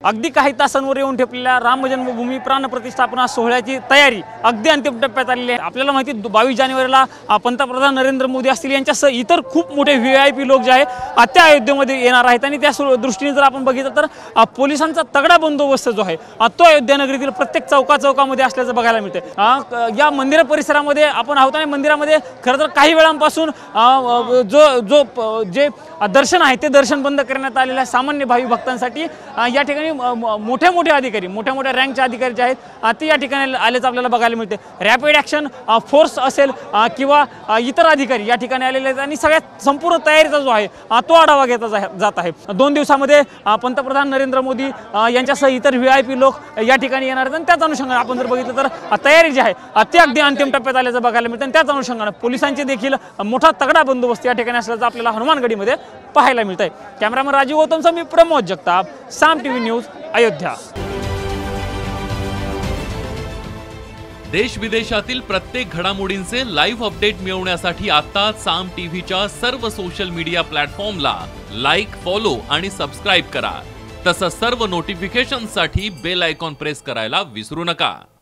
अगदी काही तासांवर येऊन ठेपलेल्या राम जन्मभूमी प्राणप्रतिष्ठापना सोहळ्याची तयारी अगदी अंतिम टप्प्यात आलेली आहे। आपल्याला माहिती 22 जानेवारीला पंतप्रधान नरेंद्र मोदी असतील यांच्यासह इतर खूप मोठे VIP लोक जे आहे त्या अयोध्येमध्ये येणार आहेत आणि त्या दृष्टीने जर आपण बघितलं तर पोलिसांचा तगडा बंदोबस्त जो आहे तो अयोध्या नगरीतील प्रत्येक चौकामध्ये असल्याचं बघायला मिळते। या मंदिर परिसरामध्ये आपण आहोत आणि मंदिरामध्ये खरं तर काही वेळांपासून जे दर्शन आहे ते दर्शन बंद करण्यात आलेलं आहे। सामान्य भावी भक्तांसाठी या ठिकाणी मोठे अधिकारी मोठ्या रँकचे अधिकारी जे आहेत ते या ठिकाणी आलेच आपल्याला बघायला मिळते। रॅपिड ॲक्शन फोर्स असेल किंवा इतर अधिकारी या ठिकाणी आलेले आहेत आणि सगळ्यात संपूर्ण तयारीचा जो आहे तो आढावा घेतला जात आहे। 2 दिवसामध्ये पंतप्रधान नरेंद्र मोदी यांच्यासह इतर VIP लोक या ठिकाणी येणार आहेत आणि त्याच अनुषंगाने आपण जर बघितलं तर तयारी जी आहे ती अगदी अंतिम टप्प्यात आल्याचं बघायला मिळतं आणि त्याच अनुषंगाने पोलिसांचे देखील मोठा तगडा बंदोबस्त या ठिकाणी असल्याचं आपल्याला हनुमानगडीमध्ये पाहायला मिळत आहे। कॅमेरामन राजीव गौतमसह मी प्रमोद जगताप, साम TV न्यूज, अयोध्या। देश विदेशातील प्रत्येक घडामोडींचे लाईव्ह अपडेट मिळवण्यासाठी आता साम टीव्हीच्या सर्व सोशल मीडिया प्लॅटफॉर्मला लाईक, फॉलो आणि सबस्क्राईब करा। तसंच सर्व नोटिफिकेशनसाठी बेल आयकॉन प्रेस करायला विसरू नका।